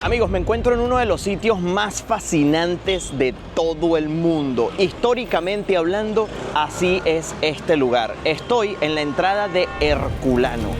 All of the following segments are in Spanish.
Amigos, me encuentro en uno de los sitios más fascinantes de todo el mundo. Históricamente hablando, así es este lugar. Estoy en la entrada de Herculano.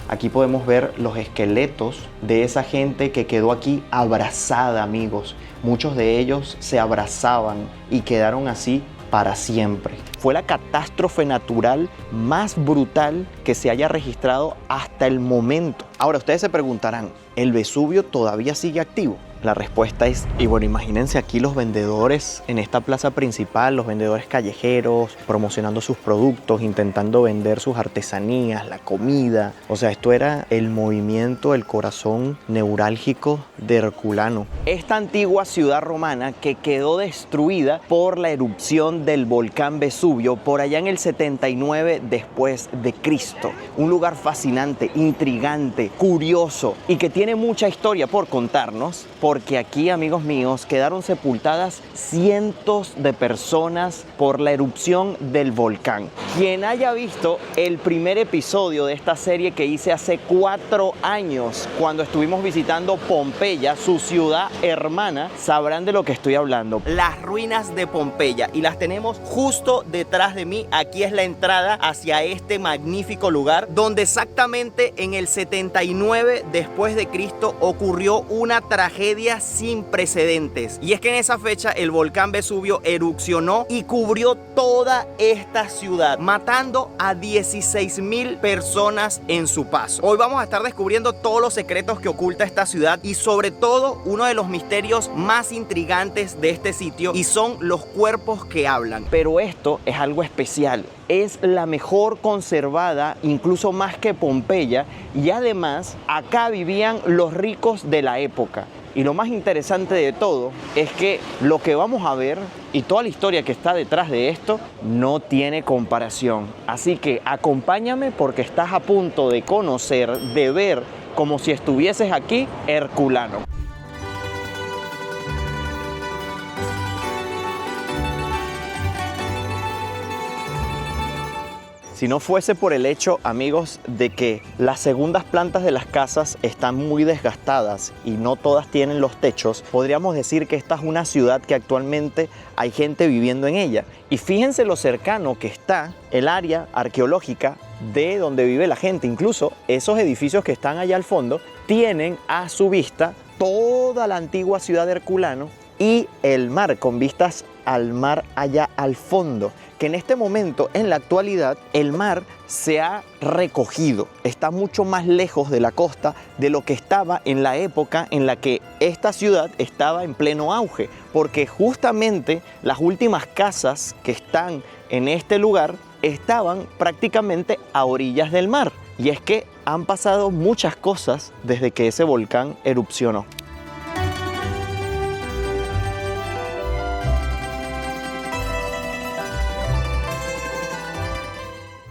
Aquí podemos ver los esqueletos de esa gente que quedó aquí abrazada, amigos. Muchos de ellos se abrazaban y quedaron así para siempre. Fue la catástrofe natural más brutal que se haya registrado hasta el momento. Ahora, ustedes se preguntarán, ¿el Vesubio todavía sigue activo? La respuesta es, y bueno, imagínense aquí los vendedores en esta plaza principal, los vendedores callejeros, promocionando sus productos, intentando vender sus artesanías, la comida. O sea, esto era el movimiento, el corazón neurálgico de Herculano. Esta antigua ciudad romana que quedó destruida por la erupción del volcán Vesubio por allá en el 79 después de Cristo. Un lugar fascinante, intrigante, curioso y que tiene mucha historia por contarnos, porque aquí, amigos míos, quedaron sepultadas cientos de personas por la erupción del volcán. Quien haya visto el primer episodio de esta serie que hice hace 4 años, cuando estuvimos visitando Pompeya, su ciudad hermana, sabrán de lo que estoy hablando. Las ruinas de Pompeya, y las tenemos justo detrás de mí. Aquí es la entrada hacia este magnífico lugar, donde exactamente en el 79 después de Cristo ocurrió una tragedia sin precedentes. Y es que en esa fecha el volcán Vesubio erupcionó y cubrió toda esta ciudad, matando a 16,000 personas en su paso. Hoy vamos a estar descubriendo todos los secretos que oculta esta ciudad y sobre todo uno de los misterios más intrigantes de este sitio, y son los cuerpos que hablan. Pero esto es algo especial. Es la mejor conservada, incluso más que Pompeya, y además acá vivían los ricos de la época. Y lo más interesante de todo es que lo que vamos a ver y toda la historia que está detrás de esto no tiene comparación. Así que acompáñame, porque estás a punto de conocer, de ver, como si estuvieses aquí, Herculano. Si no fuese por el hecho, amigos, de que las segundas plantas de las casas están muy desgastadas y no todas tienen los techos, podríamos decir que esta es una ciudad que actualmente hay gente viviendo en ella. Y fíjense lo cercano que está el área arqueológica de donde vive la gente. Incluso esos edificios que están allá al fondo tienen a su vista toda la antigua ciudad de Herculano y el mar, con vistas al mar allá al fondo, que en este momento, en la actualidad, el mar se ha recogido, está mucho más lejos de la costa de lo que estaba en la época en la que esta ciudad estaba en pleno auge, porque justamente las últimas casas que están en este lugar estaban prácticamente a orillas del mar. Y es que han pasado muchas cosas desde que ese volcán erupcionó.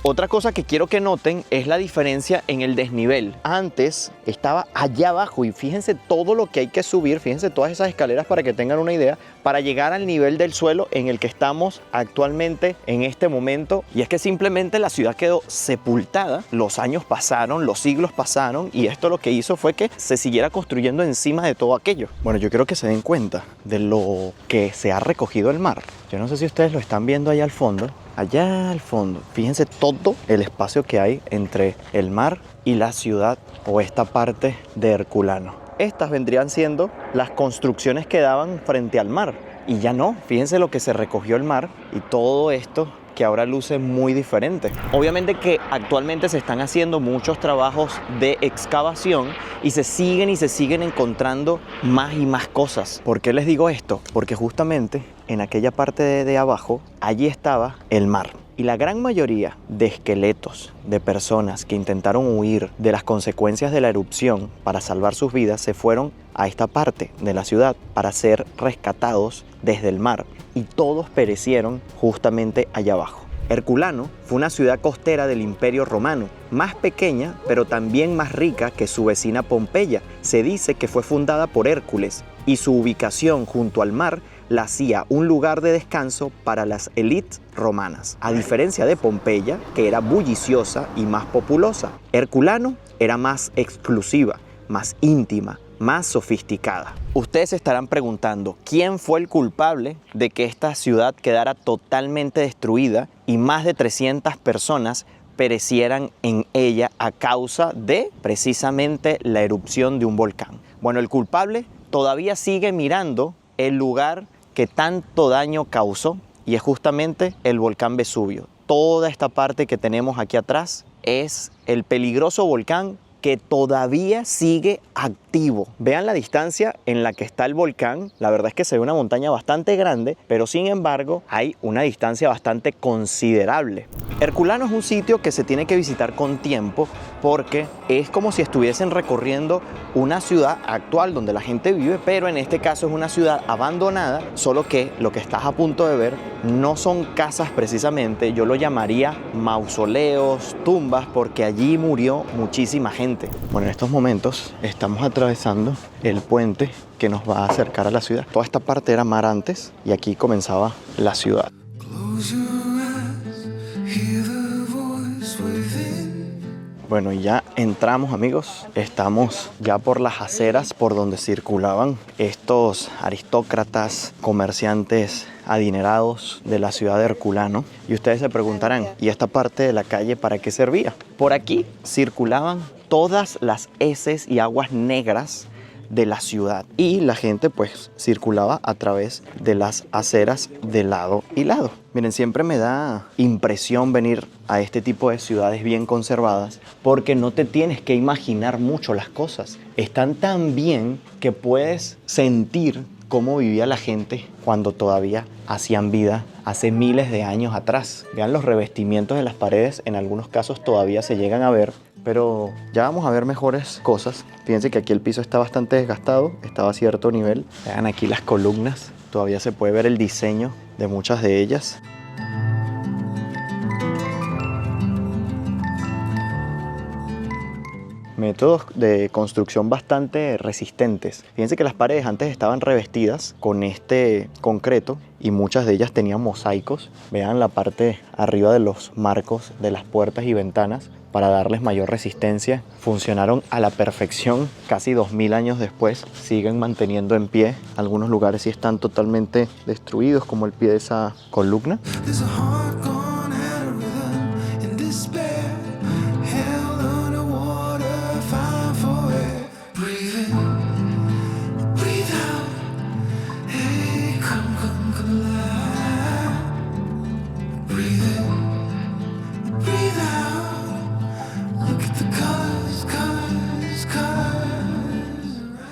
Otra cosa que quiero que noten es la diferencia en el desnivel. Antes estaba allá abajo y fíjense todo lo que hay que subir, fíjense todas esas escaleras para que tengan una idea, para llegar al nivel del suelo en el que estamos actualmente en este momento. Y es que simplemente la ciudad quedó sepultada, los años pasaron, los siglos pasaron, y esto lo que hizo fue que se siguiera construyendo encima de todo aquello. Bueno, yo quiero que se den cuenta de lo que se ha recogido el mar. Yo no sé si ustedes lo están viendo allá al fondo. Allá al fondo, fíjense todo el espacio que hay entre el mar y la ciudad, o esta parte de Herculano. Estas vendrían siendo las construcciones que daban frente al mar, y ya no, fíjense lo que se recogió el mar y todo esto que ahora luce muy diferente. Obviamente que actualmente se están haciendo muchos trabajos de excavación y se siguen encontrando más y más cosas. ¿Por qué les digo esto? Porque justamente en aquella parte de abajo, allí estaba el mar. Y la gran mayoría de esqueletos de personas que intentaron huir de las consecuencias de la erupción para salvar sus vidas se fueron a esta parte de la ciudad para ser rescatados desde el mar, y todos perecieron justamente allá abajo. Herculano fue una ciudad costera del Imperio Romano, más pequeña pero también más rica que su vecina Pompeya. Se dice que fue fundada por Hércules, y su ubicación junto al mar la hacía un lugar de descanso para las élites romanas, a diferencia de Pompeya, que era bulliciosa y más populosa. Herculano era más exclusiva, más íntima, más sofisticada. Ustedes se estarán preguntando, ¿quién fue el culpable de que esta ciudad quedara totalmente destruida y más de 300 personas perecieran en ella a causa de precisamente la erupción de un volcán? Bueno, el culpable todavía sigue mirando el lugar que tanto daño causó y es justamente el volcán Vesubio. Toda esta parte que tenemos aquí atrás es el peligroso volcán que todavía sigue activo. Vean la distancia en la que está el volcán. La verdad es que se ve una montaña bastante grande, pero sin embargo hay una distancia bastante considerable. Herculano es un sitio que se tiene que visitar con tiempo porque es como si estuviesen recorriendo una ciudad actual donde la gente vive, pero en este caso es una ciudad abandonada, solo que lo que estás a punto de ver no son casas precisamente, yo lo llamaría mausoleos, tumbas, porque allí murió muchísima gente. Bueno, en estos momentos estamos atravesando el puente que nos va a acercar a la ciudad. Toda esta parte era mar antes y aquí comenzaba la ciudad. Bueno, y ya entramos, amigos. Estamos ya por las aceras por donde circulaban estos aristócratas, comerciantes adinerados de la ciudad de Herculano. Y ustedes se preguntarán, ¿y esta parte de la calle para qué servía? Por aquí circulaban todas las heces y aguas negras de la ciudad y la gente pues circulaba a través de las aceras de lado y lado. Miren, siempre me da impresión venir a este tipo de ciudades bien conservadas porque no te tienes que imaginar mucho las cosas. Están tan bien que puedes sentir cómo vivía la gente cuando todavía hacían vida hace miles de años atrás. Vean los revestimientos de las paredes, en algunos casos todavía se llegan a ver, pero ya vamos a ver mejores cosas. Fíjense que aquí el piso está bastante desgastado, estaba a cierto nivel. Vean aquí las columnas, todavía se puede ver el diseño de muchas de ellas. Métodos de construcción bastante resistentes. Fíjense que las paredes antes estaban revestidas con este concreto y muchas de ellas tenían mosaicos. Vean la parte arriba de los marcos de las puertas y ventanas para darles mayor resistencia. Funcionaron a la perfección. Casi 2000 años después siguen manteniendo en pie. Algunos lugares sí están totalmente destruidos, como el pie de esa columna.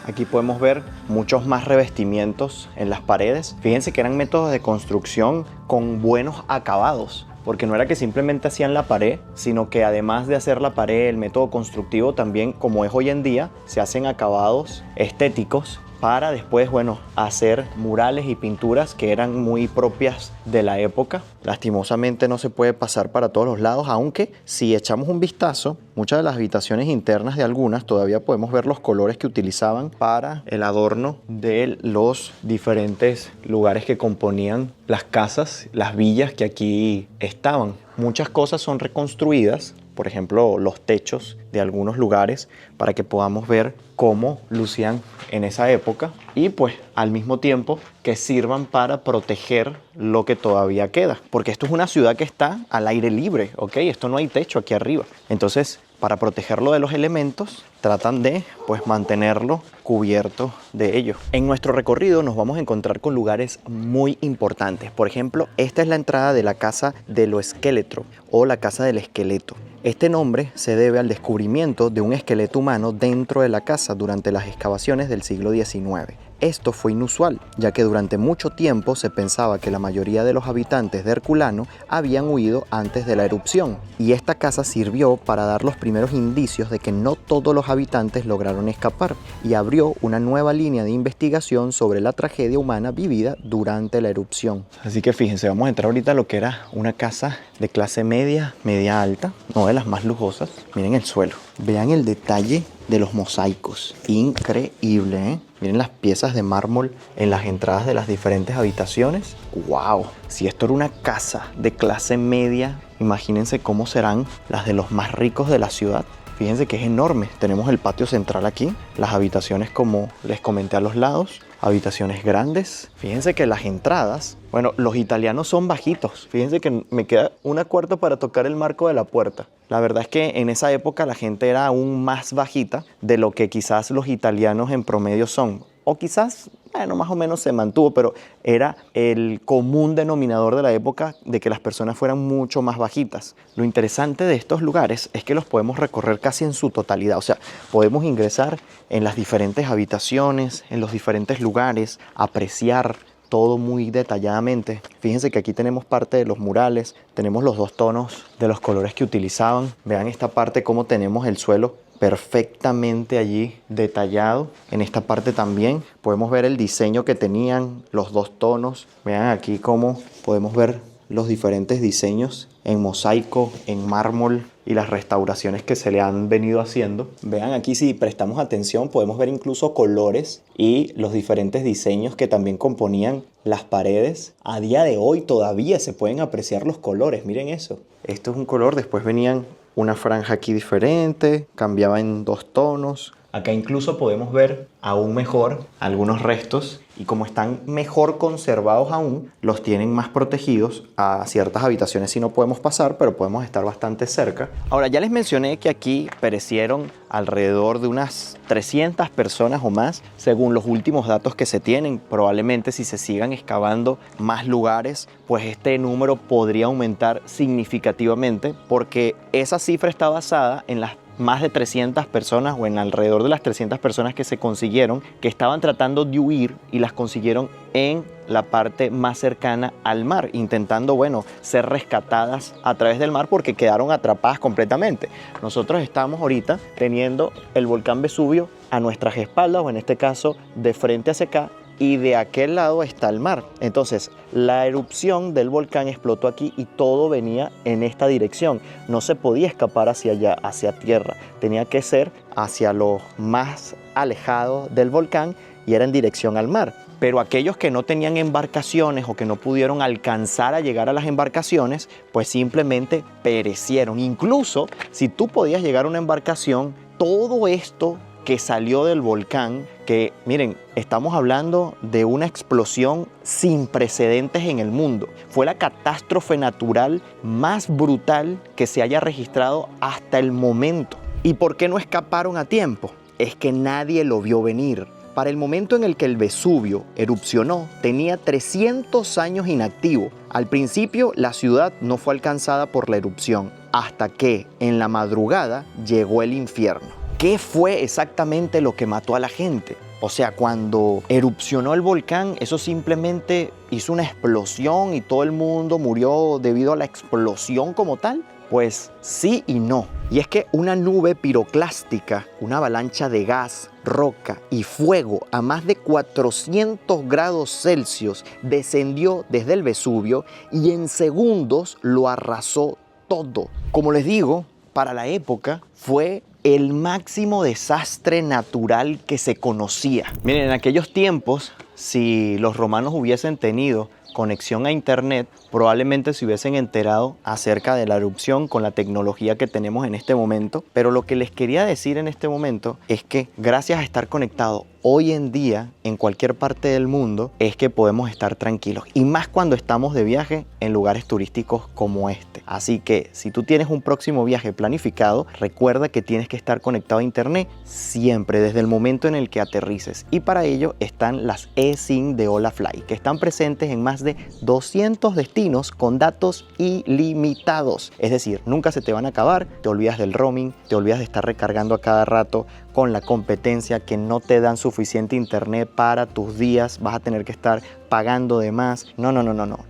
Aquí podemos ver muchos más revestimientos en las paredes. Fíjense que eran métodos de construcción con buenos acabados, porque no era que simplemente hacían la pared, sino que además de hacer la pared, el método constructivo también, como es hoy en día, se hacen acabados estéticos para después, bueno, hacer murales y pinturas que eran muy propias de la época. Lastimosamente no se puede pasar para todos los lados, aunque si echamos un vistazo, muchas de las habitaciones internas de algunas todavía podemos ver los colores que utilizaban para el adorno de los diferentes lugares que componían las casas, las villas que aquí estaban. Muchas cosas son reconstruidas, por ejemplo, los techos de algunos lugares, para que podamos ver cómo lucían en esa época y pues al mismo tiempo que sirvan para proteger lo que todavía queda, porque esto es una ciudad que está al aire libre, ¿ok? Esto no hay techo aquí arriba. Entonces, para protegerlo de los elementos, tratan de pues mantenerlo cubierto de ello. En nuestro recorrido nos vamos a encontrar con lugares muy importantes. Por ejemplo, esta es la entrada de la casa de lo esqueletro o la casa del esqueleto. Este nombre se debe al descubrimiento de un esqueleto humano dentro de la casa durante las excavaciones del siglo XIX. Esto fue inusual, ya que durante mucho tiempo se pensaba que la mayoría de los habitantes de Herculano habían huido antes de la erupción, y esta casa sirvió para dar los primeros indicios de que no todos los habitantes lograron escapar, y abrió una nueva línea de investigación sobre la tragedia humana vivida durante la erupción. Así que fíjense, vamos a entrar ahorita a lo que era una casa de clase media, media alta, no de las más lujosas. Miren el suelo, vean el detalle de los mosaicos, increíble, ¿eh? Miren las piezas de mármol en las entradas de las diferentes habitaciones. ¡Wow! Si esto era una casa de clase media, imagínense cómo serán las de los más ricos de la ciudad. Fíjense que es enorme. Tenemos el patio central aquí, las habitaciones como les comenté a los lados, habitaciones grandes. Fíjense que las entradas, bueno, los italianos son bajitos. Fíjense que me queda una cuarta para tocar el marco de la puerta. La verdad es que en esa época la gente era aún más bajita de lo que quizás los italianos en promedio son. O quizás, bueno, más o menos se mantuvo, pero era el común denominador de la época de que las personas fueran mucho más bajitas. Lo interesante de estos lugares es que los podemos recorrer casi en su totalidad. O sea, podemos ingresar en las diferentes habitaciones, en los diferentes lugares, apreciar todo muy detalladamente. Fíjense que aquí tenemos parte de los murales, tenemos los dos tonos de los colores que utilizaban. Vean esta parte cómo tenemos el suelo perfectamente allí detallado. En esta parte también podemos ver el diseño que tenían, los dos tonos. Vean aquí cómo podemos ver los diferentes diseños en mosaico, en mármol y las restauraciones que se le han venido haciendo. Vean aquí, si prestamos atención, podemos ver incluso colores y los diferentes diseños que también componían las paredes. A día de hoy todavía se pueden apreciar los colores, miren eso. Esto es un color, después venían una franja aquí diferente, cambiaba en dos tonos. Acá incluso podemos ver aún mejor algunos restos y como están mejor conservados aún, los tienen más protegidos. A ciertas habitaciones sí no podemos pasar, pero podemos estar bastante cerca. Ahora, ya les mencioné que aquí perecieron alrededor de unas 300 personas o más, según los últimos datos que se tienen. Probablemente si se sigan excavando más lugares, pues este número podría aumentar significativamente, porque esa cifra está basada en las más de 300 personas o en alrededor de las 300 personas que se consiguieron, que estaban tratando de huir y las consiguieron en la parte más cercana al mar, intentando, bueno, ser rescatadas a través del mar porque quedaron atrapadas completamente. Nosotros estamos ahorita teniendo el volcán Vesubio a nuestras espaldas, o en este caso de frente hacia acá, y de aquel lado está el mar. Entonces, la erupción del volcán explotó aquí y todo venía en esta dirección. No se podía escapar hacia allá, hacia tierra. Tenía que ser hacia lo más alejado del volcán y era en dirección al mar. Pero aquellos que no tenían embarcaciones o que no pudieron alcanzar a llegar a las embarcaciones, pues simplemente perecieron. Incluso si tú podías llegar a una embarcación, todo esto que salió del volcán, que miren, estamos hablando de una explosión sin precedentes en el mundo. Fue la catástrofe natural más brutal que se haya registrado hasta el momento. ¿Y por qué no escaparon a tiempo? Es que nadie lo vio venir. Para el momento en el que el Vesubio erupcionó, tenía 300 años inactivo. Al principio, la ciudad no fue alcanzada por la erupción, hasta que en la madrugada llegó el infierno. ¿Qué fue exactamente lo que mató a la gente? O sea, cuando erupcionó el volcán, eso simplemente hizo una explosión y todo el mundo murió debido a la explosión como tal. Pues sí y no. Y es que una nube piroclástica, una avalancha de gas, roca y fuego a más de 400 grados Celsius descendió desde el Vesubio y en segundos lo arrasó todo. Como les digo, para la época fue el máximo desastre natural que se conocía. Miren, en aquellos tiempos, si los romanos hubiesen tenido conexión a internet, probablemente se hubiesen enterado acerca de la erupción con la tecnología que tenemos en este momento. Pero lo que les quería decir en este momento es que gracias a estar conectado hoy en día en cualquier parte del mundo, es que podemos estar tranquilos, y más cuando estamos de viaje en lugares turísticos como este. Así que si tú tienes un próximo viaje planificado, recuerda que tienes que estar conectado a internet siempre desde el momento en el que aterrices, y para ello están las eSIM de Holafly, que están presentes en más de 200 destinos con datos ilimitados. Es decir, nunca se te van a acabar, te olvidas del roaming, te olvidas de estar recargando a cada rato con la competencia, que no te dan suficiente internet para tus días, vas a tener que estar pagando de más. No,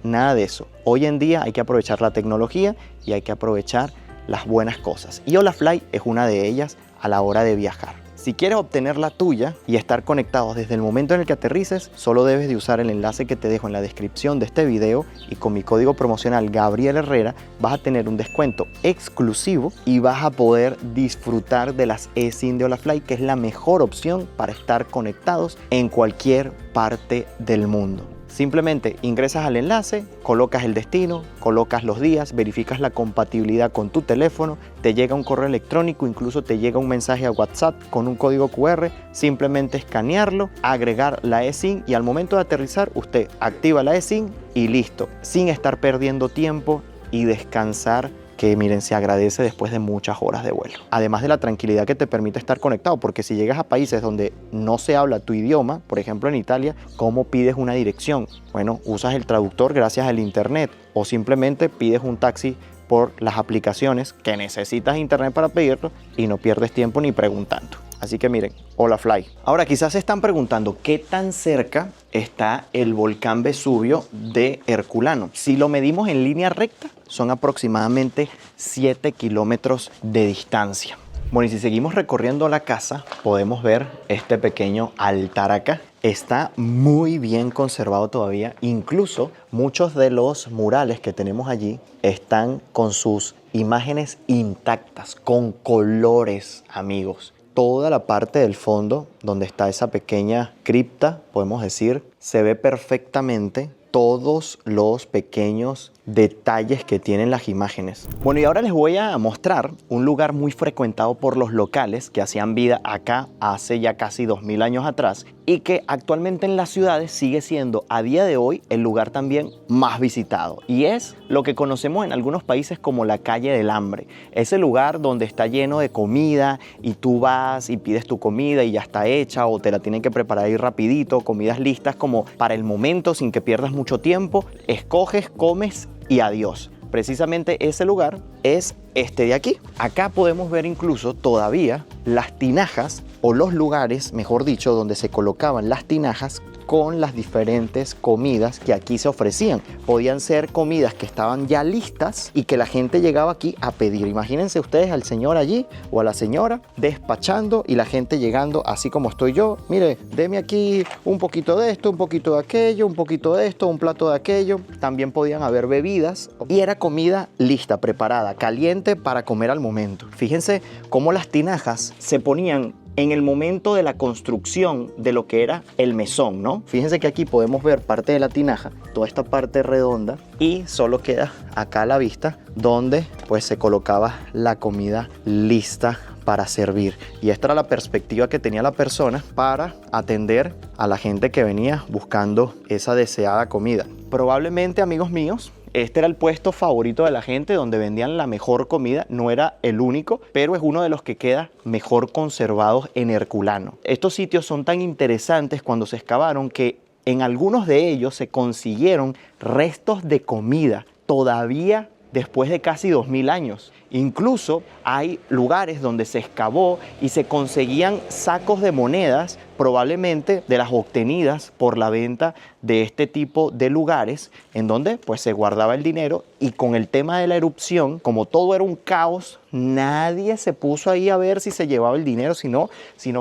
nada de eso. Hoy en día hay que aprovechar la tecnología y hay que aprovechar las buenas cosas, y Holafly es una de ellas a la hora de viajar. Si quieres obtener la tuya y estar conectados desde el momento en el que aterrices, solo debes de usar el enlace que te dejo en la descripción de este video, y con mi código promocional Gabriel Herrera vas a tener un descuento exclusivo y vas a poder disfrutar de las eSIM de Holafly, que es la mejor opción para estar conectados en cualquier parte del mundo. Simplemente ingresas al enlace, colocas el destino, colocas los días, verificas la compatibilidad con tu teléfono, te llega un correo electrónico, incluso te llega un mensaje a WhatsApp con un código QR, simplemente escanearlo, agregar la eSIM y al momento de aterrizar usted activa la eSIM y listo, sin estar perdiendo tiempo y descansar, que miren, se agradece después de muchas horas de vuelo. Además de la tranquilidad que te permite estar conectado, porque si llegas a países donde no se habla tu idioma, por ejemplo en Italia, ¿cómo pides una dirección? Bueno, usas el traductor gracias al internet o simplemente pides un taxi por las aplicaciones que necesitas internet para pedirlo y no pierdes tiempo ni preguntando. Así que miren, hola Fly. Ahora quizás se están preguntando qué tan cerca está el volcán Vesubio de Herculano. Si lo medimos en línea recta, son aproximadamente 7 kilómetros de distancia. Bueno, y si seguimos recorriendo la casa, podemos ver este pequeño altar acá. Está muy bien conservado todavía. Incluso muchos de los murales que tenemos allí están con sus imágenes intactas, con colores, amigos. Toda la parte del fondo, donde está esa pequeña cripta, podemos decir, se ve perfectamente todos los pequeños detalles que tienen las imágenes. Bueno, y ahora les voy a mostrar un lugar muy frecuentado por los locales que hacían vida acá hace ya casi 2000 años atrás y que actualmente en las ciudades sigue siendo a día de hoy el lugar también más visitado, y es lo que conocemos en algunos países como la calle del hambre. Ese lugar donde está lleno de comida y tú vas y pides tu comida y ya está hecha o te la tienen que preparar ahí rapidito, comidas listas como para el momento sin que pierdas mucho tiempo, escoges, comes y adiós. Precisamente ese lugar es este de aquí. Acá podemos ver incluso todavía las tinajas o los lugares, mejor dicho, donde se colocaban las tinajas con las diferentes comidas que aquí se ofrecían. Podían ser comidas que estaban ya listas y que la gente llegaba aquí a pedir. Imagínense ustedes al señor allí o a la señora despachando y la gente llegando así como estoy yo. Mire, deme aquí un poquito de esto, un poquito de aquello, un poquito de esto, un plato de aquello. También podían haber bebidas y era comida lista, preparada, caliente para comer al momento. Fíjense cómo las tinajas se ponían en el momento de la construcción de lo que era el mesón, ¿no? Fíjense que aquí podemos ver parte de la tinaja, toda esta parte redonda, y solo queda acá a la vista donde pues se colocaba la comida lista para servir. Y esta era la perspectiva que tenía la persona para atender a la gente que venía buscando esa deseada comida. Probablemente, amigos míos, este era el puesto favorito de la gente donde vendían la mejor comida. No era el único, pero es uno de los que queda mejor conservados en Herculano. Estos sitios son tan interesantes cuando se excavaron que en algunos de ellos se consiguieron restos de comida todavía después de casi 2000 años. Incluso hay lugares donde se excavó y se conseguían sacos de monedas, probablemente de las obtenidas por la venta de este tipo de lugares, en donde pues se guardaba el dinero. Y con el tema de la erupción, como todo era un caos, nadie se puso ahí a ver si se llevaba el dinero, sino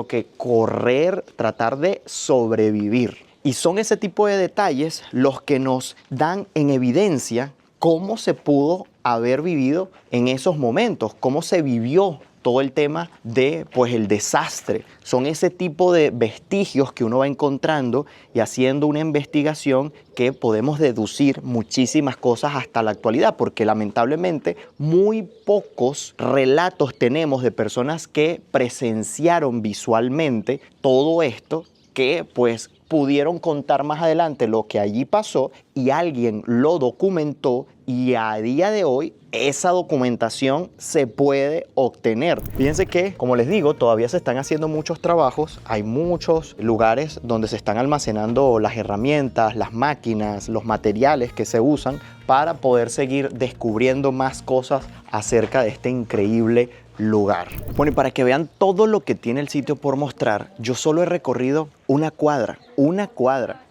que correr, tratar de sobrevivir. Y son ese tipo de detalles los que nos dan en evidencia cómo se pudo haber vivido en esos momentos, cómo se vivió todo el tema de pues el desastre. Son ese tipo de vestigios que uno va encontrando y haciendo una investigación que podemos deducir muchísimas cosas hasta la actualidad, porque lamentablemente muy pocos relatos tenemos de personas que presenciaron visualmente todo esto, que pues pudieron contar más adelante lo que allí pasó y alguien lo documentó, y a día de hoy esa documentación se puede obtener. Fíjense que, como les digo, todavía se están haciendo muchos trabajos. Hay muchos lugares donde se están almacenando las herramientas, las máquinas, los materiales que se usan para poder seguir descubriendo más cosas acerca de este increíble lugar. Bueno, y para que vean todo lo que tiene el sitio por mostrar, yo solo he recorrido una cuadra.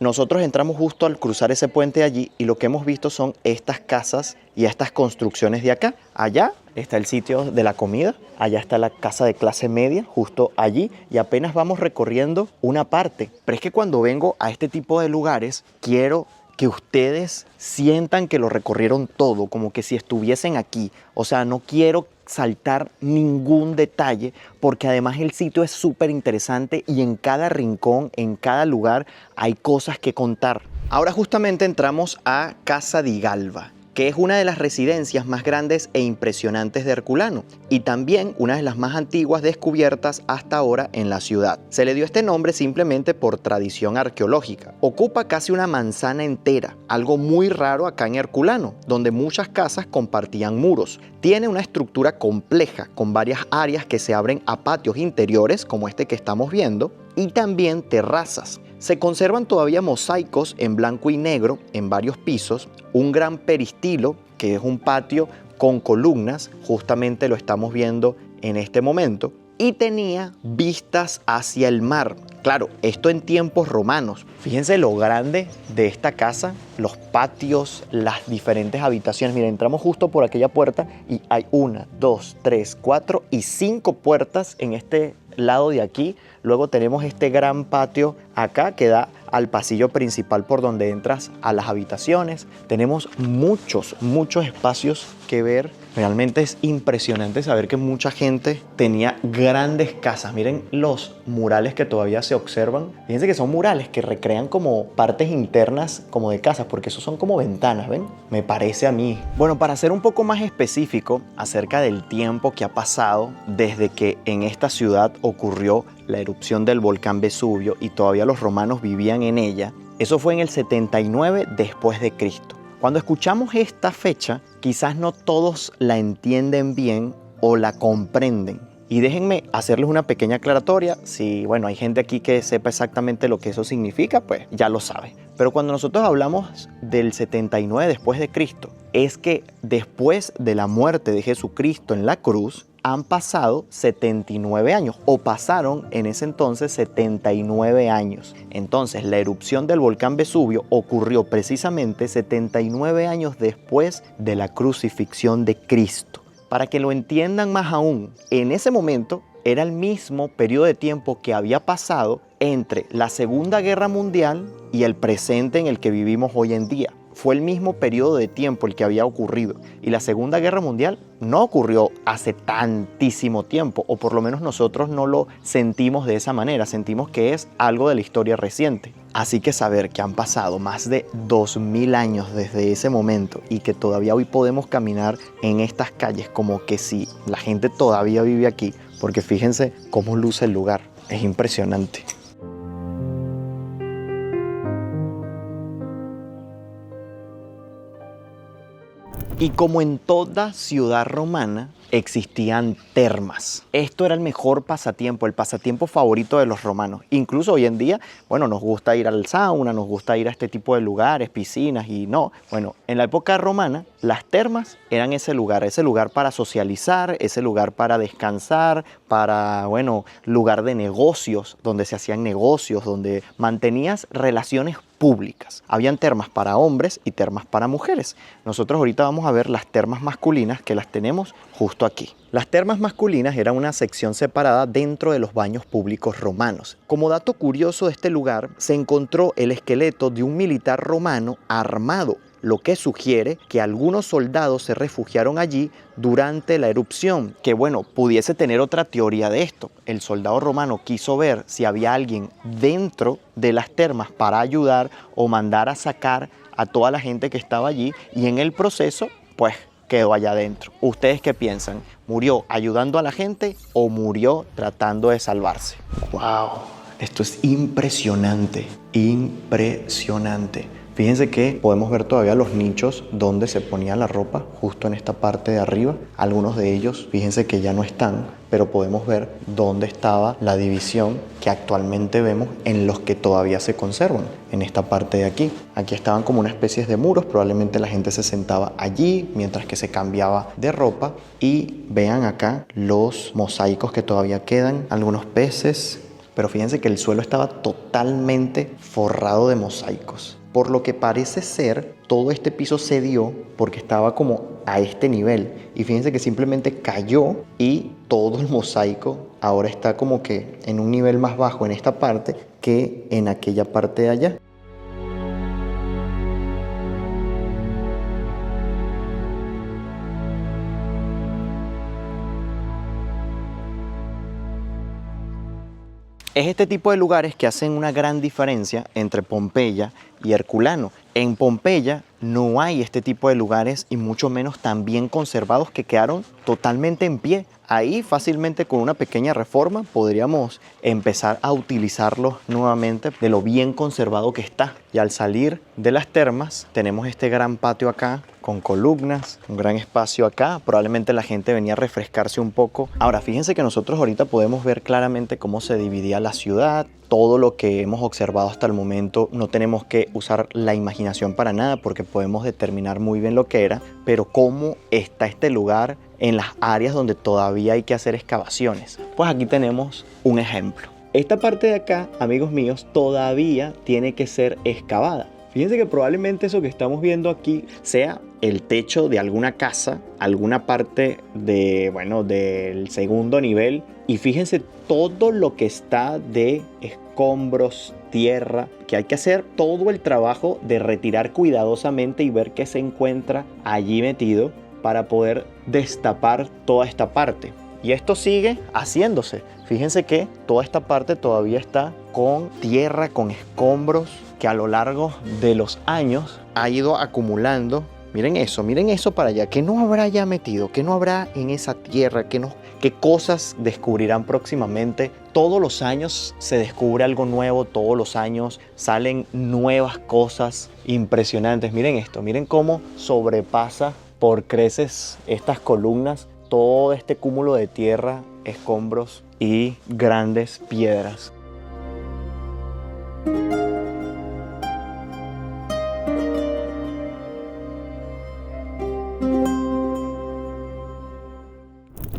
Nosotros entramos justo al cruzar ese puente allí y lo que hemos visto son estas casas y estas construcciones de acá. Allá está el sitio de la comida, allá está la casa de clase media, justo allí, y apenas vamos recorriendo una parte. Pero es que cuando vengo a este tipo de lugares, quiero que ustedes sientan que lo recorrieron todo, como que si estuviesen aquí. O sea, no quiero saltar ningún detalle, porque además el sitio es súper interesante y en cada rincón, en cada lugar hay cosas que contar. Ahora justamente entramos a Casa di Galba, que es una de las residencias más grandes e impresionantes de Herculano y también una de las más antiguas descubiertas hasta ahora en la ciudad. Se le dio este nombre simplemente por tradición arqueológica. Ocupa casi una manzana entera, algo muy raro acá en Herculano, donde muchas casas compartían muros. Tiene una estructura compleja con varias áreas que se abren a patios interiores, como este que estamos viendo, y también terrazas. Se conservan todavía mosaicos en blanco y negro en varios pisos, un gran peristilo, que es un patio con columnas, justamente lo estamos viendo en este momento, y tenía vistas hacia el mar. Claro, esto en tiempos romanos. Fíjense lo grande de esta casa, los patios, las diferentes habitaciones. Miren, entramos justo por aquella puerta y hay 1, 2, 3, 4 y 5 puertas en este lado de aquí. Luego tenemos este gran patio acá que da al pasillo principal por donde entras a las habitaciones. Tenemos muchos espacios que ver. Realmente es impresionante saber que mucha gente tenía grandes casas. Miren los murales que todavía se observan. Fíjense que son murales que recrean como partes internas como de casas, porque esos son como ventanas, ¿ven? Me parece a mí. Bueno, para ser un poco más específico acerca del tiempo que ha pasado desde que en esta ciudad ocurrió la erupción del volcán Vesubio y todavía los romanos vivían en ella, eso fue en el 79 después de Cristo. Cuando escuchamos esta fecha, quizás no todos la entienden bien o la comprenden. Y déjenme hacerles una pequeña aclaratoria. Si, bueno, hay gente aquí que sepa exactamente lo que eso significa, pues ya lo sabe. Pero cuando nosotros hablamos del 79 después de Cristo, es que después de la muerte de Jesucristo en la cruz, han pasado 79 años, o pasaron en ese entonces 79 años. Entonces, la erupción del volcán Vesubio ocurrió precisamente 79 años después de la crucifixión de Cristo. Para que lo entiendan más aún, en ese momento era el mismo periodo de tiempo que había pasado entre la Segunda Guerra Mundial y el presente en el que vivimos hoy en día. Fue el mismo periodo de tiempo el que había ocurrido. Y la Segunda Guerra Mundial no ocurrió hace tantísimo tiempo, o por lo menos nosotros no lo sentimos de esa manera, sentimos que es algo de la historia reciente. Así que saber que han pasado más de 2000 años desde ese momento y que todavía hoy podemos caminar en estas calles como que si la gente todavía vive aquí, porque fíjense cómo luce el lugar, es impresionante. Y como en toda ciudad romana, existían termas. Esto era el mejor pasatiempo, el pasatiempo favorito de los romanos. Incluso hoy en día, bueno, nos gusta ir al sauna, nos gusta ir a este tipo de lugares, piscinas y no. Bueno, en la época romana, las termas eran ese lugar para socializar, ese lugar para descansar, para, bueno, lugar de negocios, donde se hacían negocios, donde mantenías relaciones públicas. Habían termas para hombres y termas para mujeres. Nosotros ahorita vamos a ver las termas masculinas, que las tenemos justo aquí. Las termas masculinas eran una sección separada dentro de los baños públicos romanos. Como dato curioso de este lugar, se encontró el esqueleto de un militar romano armado, lo que sugiere que algunos soldados se refugiaron allí durante la erupción, que bueno, pudiese tener otra teoría de esto. El soldado romano quiso ver si había alguien dentro de las termas para ayudar o mandar a sacar a toda la gente que estaba allí, y en el proceso, pues, quedó allá adentro. ¿Ustedes qué piensan? ¿Murió ayudando a la gente o murió tratando de salvarse? ¡Wow! Esto es impresionante, impresionante. Fíjense que podemos ver todavía los nichos donde se ponía la ropa, justo en esta parte de arriba. Algunos de ellos, fíjense que ya no están, pero podemos ver dónde estaba la división que actualmente vemos en los que todavía se conservan, en esta parte de aquí. Aquí estaban como una especie de muros, probablemente la gente se sentaba allí mientras que se cambiaba de ropa. Y vean acá los mosaicos que todavía quedan, algunos peces, pero fíjense que el suelo estaba totalmente forrado de mosaicos. Por lo que parece ser, todo este piso se dio porque estaba como a este nivel. Y fíjense que simplemente cayó y todo el mosaico ahora está como que en un nivel más bajo en esta parte que en aquella parte de allá. Es este tipo de lugares que hacen una gran diferencia entre Pompeya y Herculano. En Pompeya no hay este tipo de lugares y mucho menos tan bien conservados que quedaron totalmente en pie. Ahí fácilmente con una pequeña reforma podríamos empezar a utilizarlos nuevamente de lo bien conservado que está. Y al salir de las termas tenemos este gran patio acá con columnas, un gran espacio acá. Probablemente la gente venía a refrescarse un poco. Ahora fíjense que nosotros ahorita podemos ver claramente cómo se dividía la ciudad. Todo lo que hemos observado hasta el momento no tenemos que usar la imaginación para nada porque podemos determinar muy bien lo que era, pero cómo está este lugar en las áreas donde todavía hay que hacer excavaciones. Pues aquí tenemos un ejemplo. Esta parte de acá, amigos míos, todavía tiene que ser excavada. Fíjense que probablemente eso que estamos viendo aquí sea el techo de alguna casa, alguna parte de, bueno, del segundo nivel. Y fíjense todo lo que está de escombros, tierra, que hay que hacer todo el trabajo de retirar cuidadosamente y ver qué se encuentra allí metido para poder destapar toda esta parte. Y esto sigue haciéndose. Fíjense que toda esta parte todavía está con tierra, con escombros, que a lo largo de los años ha ido acumulando. Miren eso para allá. ¿Qué no habrá ya metido? ¿Qué no habrá en esa tierra? ¿Qué cosas descubrirán próximamente? Todos los años se descubre algo nuevo, todos los años salen nuevas cosas impresionantes. Miren esto, miren cómo sobrepasa por creces estas columnas todo este cúmulo de tierra, escombros y grandes piedras.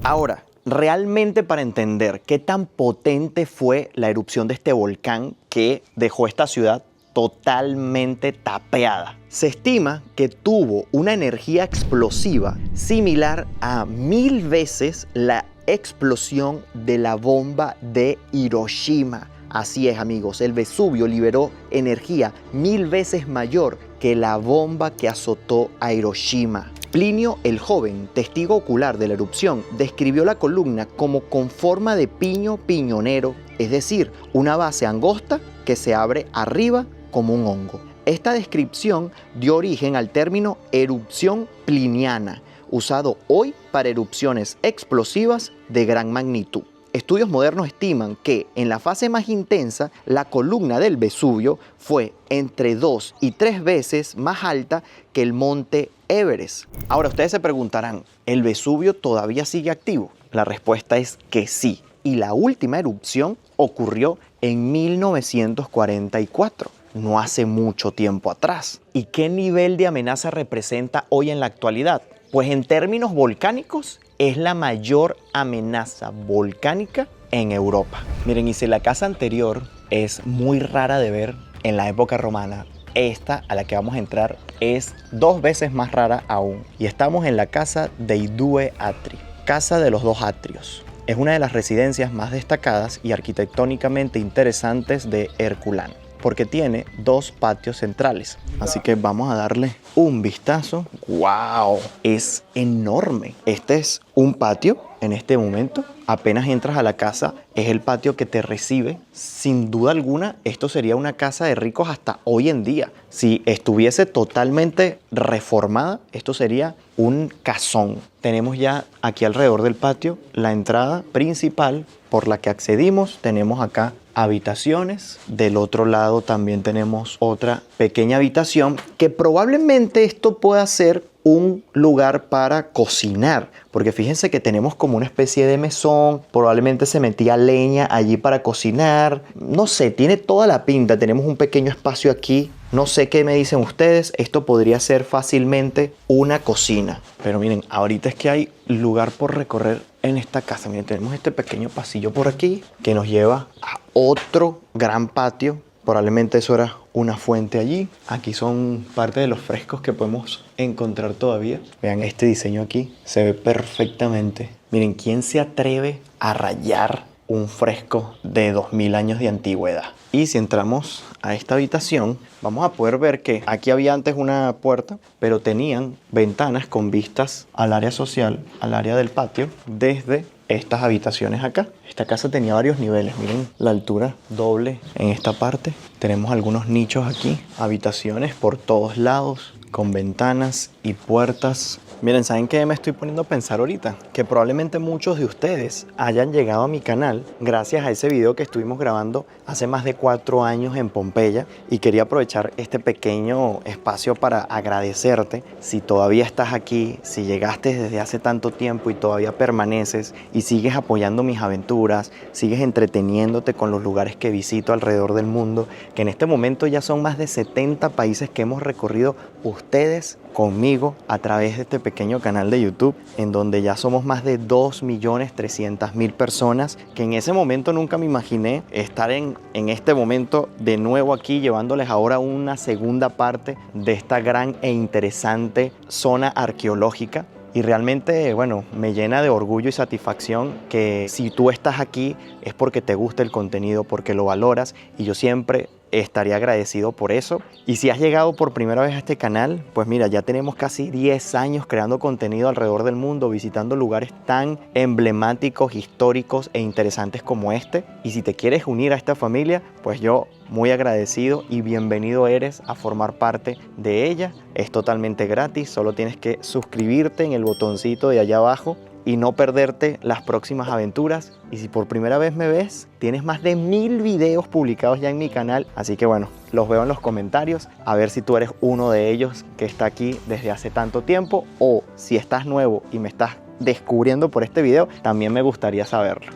Ahora, realmente para entender qué tan potente fue la erupción de este volcán que dejó esta ciudad totalmente tapeada. Se estima que tuvo una energía explosiva similar a 1000 veces la explosión de la bomba de Hiroshima. Así es, amigos, el Vesubio liberó energía 1000 veces mayor que la bomba que azotó a Hiroshima. Plinio el Joven, testigo ocular de la erupción, describió la columna como con forma de piño piñonero, es decir, una base angosta que se abre arriba como un hongo. Esta descripción dio origen al término erupción pliniana, usado hoy para erupciones explosivas de gran magnitud. Estudios modernos estiman que en la fase más intensa, la columna del Vesubio fue entre 2 y 3 veces más alta que el monte Everest. Ahora ustedes se preguntarán, ¿el Vesubio todavía sigue activo? La respuesta es que sí. Y la última erupción ocurrió en 1944. No hace mucho tiempo atrás. ¿Y qué nivel de amenaza representa hoy en la actualidad? Pues en términos volcánicos, es la mayor amenaza volcánica en Europa. Miren, y si la casa anterior es muy rara de ver en la época romana, esta a la que vamos a entrar es 2 veces más rara aún. Y estamos en la casa dei Due Atri, casa de los 2 atrios. Es una de las residencias más destacadas y arquitectónicamente interesantes de Herculano, porque tiene 2 patios centrales. Así que vamos a darle un vistazo. ¡Wow! Es enorme. Este es un patio en este momento. Apenas entras a la casa, es el patio que te recibe. Sin duda alguna, esto sería una casa de ricos hasta hoy en día. Si estuviese totalmente reformada, esto sería un casón. Tenemos ya aquí alrededor del patio la entrada principal por la que accedimos. Tenemos acá habitaciones. Del otro lado también tenemos otra pequeña habitación que probablemente esto pueda ser un lugar para cocinar, porque fíjense que tenemos como una especie de mesón, probablemente se metía leña allí para cocinar, no sé, tiene toda la pinta. Tenemos un pequeño espacio aquí, no sé qué me dicen ustedes, esto podría ser fácilmente una cocina, pero miren, ahorita es que hay lugar por recorrer en esta casa. Miren, tenemos este pequeño pasillo por aquí que nos lleva a otro gran patio. Probablemente eso era una fuente allí. Aquí son parte de los frescos que podemos encontrar todavía. Vean este diseño aquí, se ve perfectamente. Miren, ¿quién se atreve a rayar un fresco de 2000 años de antigüedad? Y si entramos a esta habitación, vamos a poder ver que aquí había antes una puerta, pero tenían ventanas con vistas al área social, al área del patio, desde estas habitaciones acá. Esta casa tenía varios niveles, miren la altura doble en esta parte. Tenemos algunos nichos aquí, habitaciones por todos lados, con ventanas y puertas. Miren, ¿saben qué me estoy poniendo a pensar ahorita? Que probablemente muchos de ustedes hayan llegado a mi canal gracias a ese video que estuvimos grabando hace más de 4 años en Pompeya, y quería aprovechar este pequeño espacio para agradecerte si todavía estás aquí, si llegaste desde hace tanto tiempo y todavía permaneces y sigues apoyando mis aventuras, sigues entreteniéndote con los lugares que visito alrededor del mundo, que en este momento ya son más de 70 países que hemos recorrido ustedes conmigo a través de este pequeño canal de YouTube, en donde ya somos más de 2.300.000 personas, que en ese momento nunca me imaginé estar en este momento de nuevo aquí, llevándoles ahora una segunda parte de esta gran e interesante zona arqueológica. Y realmente, bueno, me llena de orgullo y satisfacción que si tú estás aquí es porque te gusta el contenido, porque lo valoras, y yo siempre estaría agradecido por eso. Y si has llegado por primera vez a este canal, pues mira, ya tenemos casi 10 años creando contenido alrededor del mundo, visitando lugares tan emblemáticos, históricos e interesantes como este. Y si te quieres unir a esta familia, pues yo muy agradecido y bienvenido eres a formar parte de ella. Es totalmente gratis, solo tienes que suscribirte en el botoncito de allá abajo y no perderte las próximas aventuras. Y si por primera vez me ves, tienes más de 1000 videos publicados ya en mi canal, así que bueno, los veo en los comentarios a ver si tú eres uno de ellos que está aquí desde hace tanto tiempo, o si estás nuevo y me estás descubriendo por este video, también me gustaría saberlo.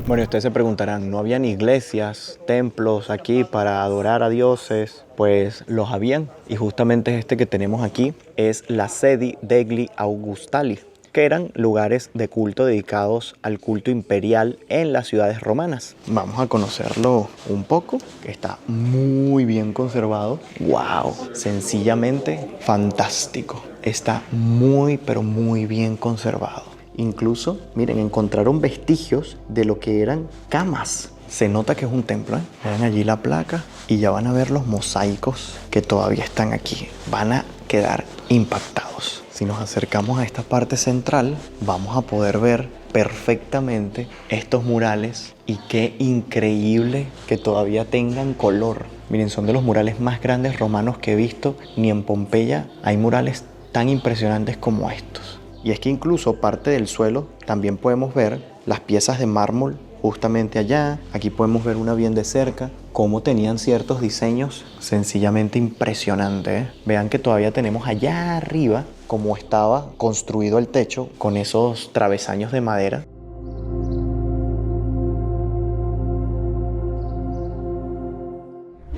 Bueno, ustedes se preguntarán, ¿no habían iglesias, templos aquí para adorar a dioses? Pues los habían, y justamente este que tenemos aquí es la Sedi degli Augustali, que eran lugares de culto dedicados al culto imperial en las ciudades romanas. Vamos a conocerlo un poco, que está muy bien conservado. ¡Wow! Sencillamente fantástico. Está muy, pero muy bien conservado. Incluso, miren, encontraron vestigios de lo que eran camas. Se nota que es un templo, ¿eh? Vean allí la placa y ya van a ver los mosaicos que todavía están aquí. Van a quedar impactados. Si nos acercamos a esta parte central, vamos a poder ver perfectamente estos murales, y qué increíble que todavía tengan color. Miren, son de los murales más grandes romanos que he visto. Ni en Pompeya hay murales tan impresionantes como estos. Y es que incluso parte del suelo también podemos ver las piezas de mármol justamente allá. Aquí podemos ver una bien de cerca, cómo tenían ciertos diseños sencillamente impresionantes, ¿eh? Vean que todavía tenemos allá arriba cómo estaba construido el techo con esos travesaños de madera.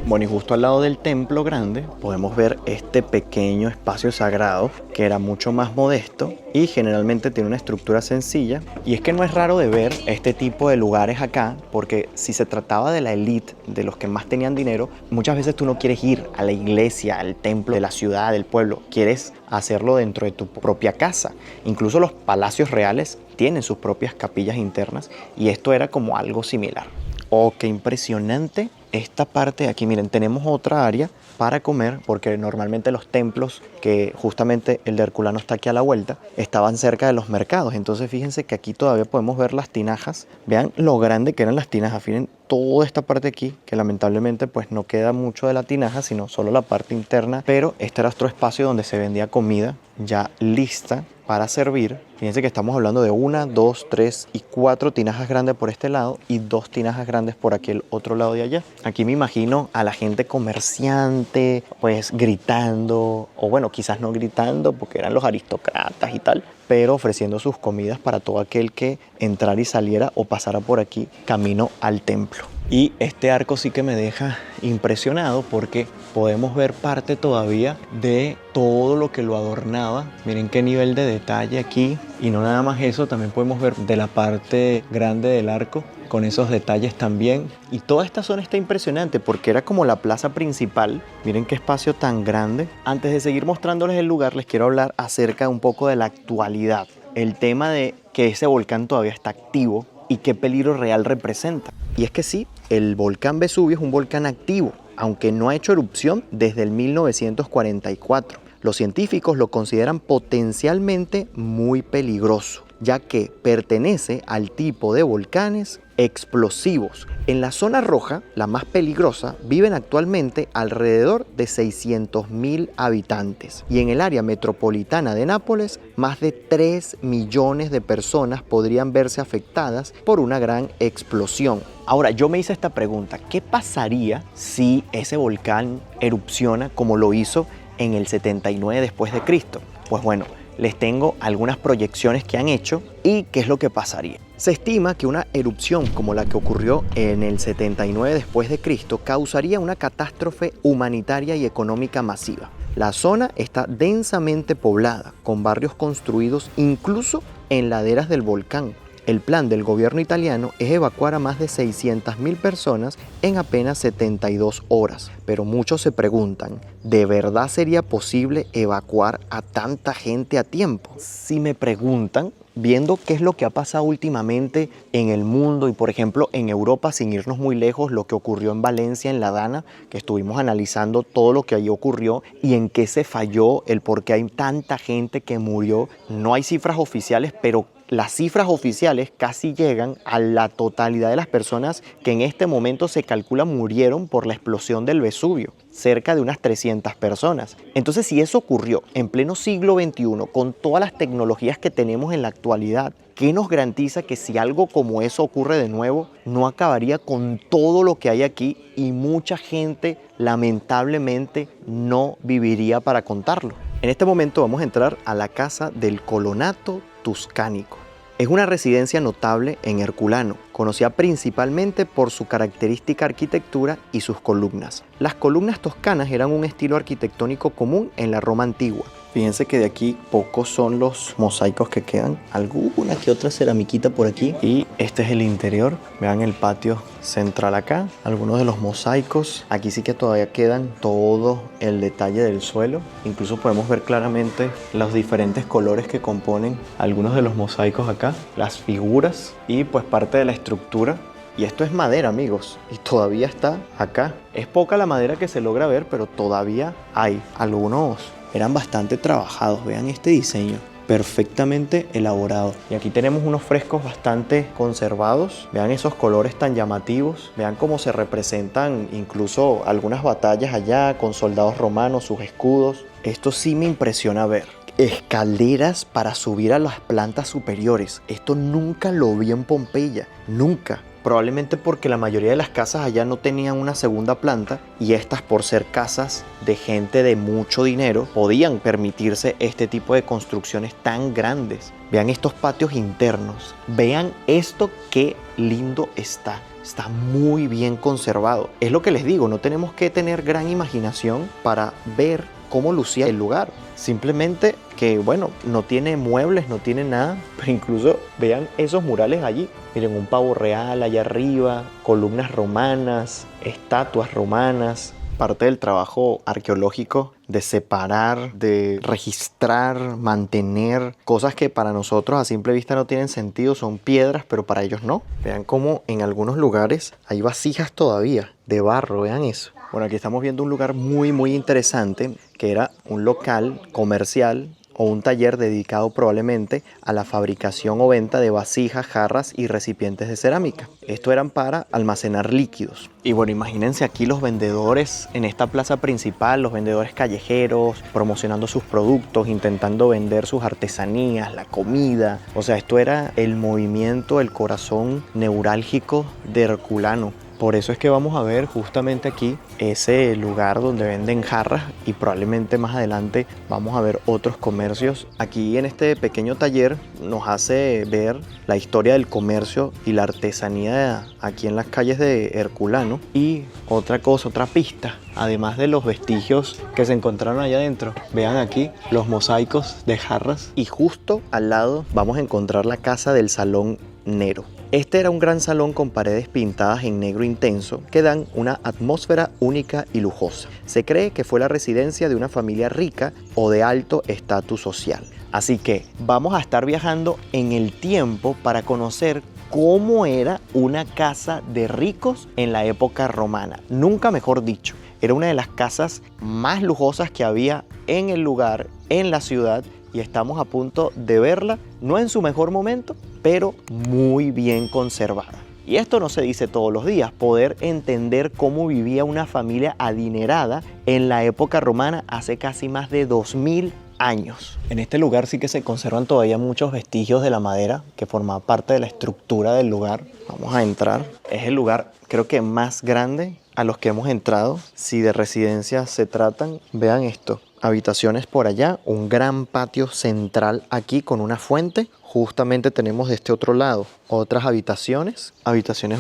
Bueno, y justo al lado del templo grande podemos ver este pequeño espacio sagrado, que era mucho más modesto y generalmente tiene una estructura sencilla. Y es que no es raro de ver este tipo de lugares acá, porque si se trataba de la élite, de los que más tenían dinero, muchas veces tú no quieres ir a la iglesia, al templo de la ciudad, del pueblo, quieres hacerlo dentro de tu propia casa. Incluso los palacios reales tienen sus propias capillas internas, y esto era como algo similar. ¡Oh, qué impresionante! Esta parte de aquí, miren, tenemos otra área para comer, porque normalmente los templos, que justamente el de Herculano está aquí a la vuelta, estaban cerca de los mercados. Entonces fíjense que aquí todavía podemos ver las tinajas. Vean lo grande que eran las tinajas. Miren toda esta parte aquí, que lamentablemente pues no queda mucho de la tinaja, sino solo la parte interna. Pero este era otro espacio donde se vendía comida ya lista para servir. Fíjense que estamos hablando de 1, 2, 3 y 4 tinajas grandes por este lado y 2 tinajas grandes por aquel otro lado de allá. Aquí me imagino a la gente comerciante pues gritando, o bueno, quizás no gritando porque eran los aristócratas y tal, pero ofreciendo sus comidas para todo aquel que entrara y saliera o pasara por aquí camino al templo. Y este arco sí que me deja impresionado, porque podemos ver parte todavía de todo lo que lo adornaba. Miren qué nivel de detalle aquí. Y no nada más eso, también podemos ver de la parte grande del arco con esos detalles también. Y toda esta zona está impresionante porque era como la plaza principal. Miren qué espacio tan grande. Antes de seguir mostrándoles el lugar, les quiero hablar acerca un poco de la actualidad. El tema de que ese volcán todavía está activo y qué peligro real representa. Y es que sí, el volcán Vesubio es un volcán activo, aunque no ha hecho erupción desde el 1944. Los científicos lo consideran potencialmente muy peligroso, ya que pertenece al tipo de volcanes explosivos. En la zona roja, la más peligrosa, viven actualmente alrededor de 600.000 habitantes y en el área metropolitana de Nápoles, más de 3 millones de personas podrían verse afectadas por una gran explosión. Ahora, yo me hice esta pregunta: ¿qué pasaría si ese volcán erupciona como lo hizo en el 79 después de Cristo? Pues bueno, les tengo algunas proyecciones que han hecho y qué es lo que pasaría. Se estima que una erupción como la que ocurrió en el 79 después de Cristo causaría una catástrofe humanitaria y económica masiva. La zona está densamente poblada, con barrios construidos incluso en laderas del volcán. El plan del gobierno italiano es evacuar a más de 600.000 personas en apenas 72 horas. Pero muchos se preguntan, ¿de verdad sería posible evacuar a tanta gente a tiempo? Si me preguntan, viendo qué es lo que ha pasado últimamente en el mundo y por ejemplo en Europa, sin irnos muy lejos, lo que ocurrió en Valencia, en La Dana, que estuvimos analizando todo lo que allí ocurrió y en qué se falló, el por qué hay tanta gente que murió. No hay cifras oficiales, pero las cifras oficiales casi llegan a la totalidad de las personas que en este momento se calcula murieron por la explosión del Vesubio, cerca de unas 300 personas. Entonces, si eso ocurrió en pleno siglo XXI, con todas las tecnologías que tenemos en la actualidad, ¿qué nos garantiza que si algo como eso ocurre de nuevo, no acabaría con todo lo que hay aquí y mucha gente lamentablemente no viviría para contarlo? En este momento vamos a entrar a la casa del Colonato Tuscánico. Es una residencia notable en Herculano, conocida principalmente por su característica arquitectura y sus columnas. Las columnas toscanas eran un estilo arquitectónico común en la Roma antigua. Fíjense que de aquí pocos son los mosaicos que quedan, alguna que otra ceramiquita por aquí. Y este es el interior, vean el patio central acá, algunos de los mosaicos. Aquí sí que todavía quedan todo el detalle del suelo, incluso podemos ver claramente los diferentes colores que componen algunos de los mosaicos acá, las figuras y pues parte de la estructura. Y esto es madera, amigos, y todavía está acá. Es poca la madera que se logra ver, pero todavía hay. Algunos eran bastante trabajados, vean este diseño, perfectamente elaborado. Y aquí tenemos unos frescos bastante conservados, vean esos colores tan llamativos, vean cómo se representan incluso algunas batallas allá con soldados romanos, sus escudos. Esto sí me impresiona ver. Escaleras para subir a las plantas superiores. Esto nunca lo vi en Pompeya, nunca. Probablemente porque la mayoría de las casas allá no tenían una segunda planta y estas, por ser casas de gente de mucho dinero, podían permitirse este tipo de construcciones tan grandes. Vean estos patios internos, vean esto, qué lindo está. Está muy bien conservado. Es lo que les digo, no tenemos que tener gran imaginación para ver cómo lucía el lugar. Simplemente que, bueno, no tiene muebles, no tiene nada, pero incluso vean esos murales allí. Miren, un pavo real allá arriba, columnas romanas, estatuas romanas. Parte del trabajo arqueológico de separar, de registrar, mantener cosas que para nosotros a simple vista no tienen sentido, son piedras, pero para ellos no. Vean cómo en algunos lugares hay vasijas todavía de barro, vean eso. Bueno, aquí estamos viendo un lugar muy interesante, que era un local comercial o un taller dedicado probablemente a la fabricación o venta de vasijas, jarras y recipientes de cerámica. Esto eran para almacenar líquidos. Y bueno, imagínense aquí los vendedores en esta plaza principal, los vendedores callejeros, promocionando sus productos, intentando vender sus artesanías, la comida. O sea, esto era el movimiento, el corazón neurálgico de Herculano. Por eso es que vamos a ver justamente aquí ese lugar donde venden jarras y probablemente más adelante vamos a ver otros comercios. Aquí en este pequeño taller nos hace ver la historia del comercio y la artesanía aquí en las calles de Herculano. Y otra cosa, otra pista, además de los vestigios que se encontraron allá adentro, vean aquí los mosaicos de jarras y justo al lado vamos a encontrar la casa del Salón Nero. Este era un gran salón con paredes pintadas en negro intenso que dan una atmósfera única y lujosa. Se cree que fue la residencia de una familia rica o de alto estatus social. Así que vamos a estar viajando en el tiempo para conocer cómo era una casa de ricos en la época romana. Nunca mejor dicho. Era una de las casas más lujosas que había en el lugar, en la ciudad, y estamos a punto de verla, no en su mejor momento, pero muy bien conservada. Y esto no se dice todos los días, poder entender cómo vivía una familia adinerada en la época romana hace casi más de 2000 años. En este lugar sí que se conservan todavía muchos vestigios de la madera que formaba parte de la estructura del lugar. Vamos a entrar. Es el lugar, creo que más grande a los que hemos entrado. Si de residencias se tratan, vean esto. Habitaciones por allá, un gran patio central aquí con una fuente. Justamente tenemos de este otro lado otras habitaciones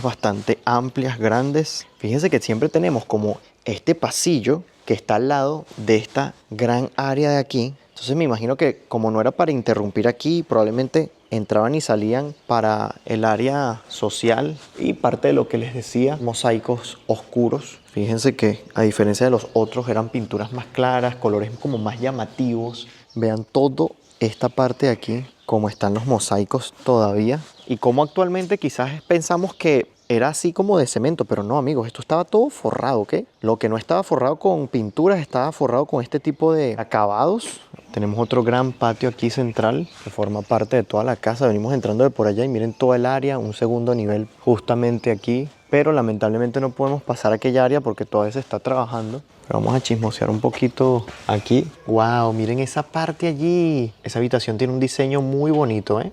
bastante amplias, grandes. Fíjense que siempre tenemos como este pasillo que está al lado de esta gran área de aquí. Entonces me imagino que como no era para interrumpir aquí, probablemente entraban y salían para el área social y parte de lo que les decía, mosaicos oscuros. Fíjense que a diferencia de los otros eran pinturas más claras, colores como más llamativos. Vean todo esta parte de aquí, cómo están los mosaicos todavía y cómo actualmente quizás pensamos que era así como de cemento, pero no, amigos, esto estaba todo forrado, ¿ok? Lo que no estaba forrado con pinturas estaba forrado con este tipo de acabados. Tenemos otro gran patio aquí central que forma parte de toda la casa. Venimos entrando de por allá y miren toda el área, un segundo nivel justamente aquí. Pero lamentablemente no podemos pasar a aquella área porque todavía se está trabajando. Pero vamos a chismosear un poquito aquí. ¡Wow! Miren esa parte allí. Esa habitación tiene un diseño muy bonito, ¿eh?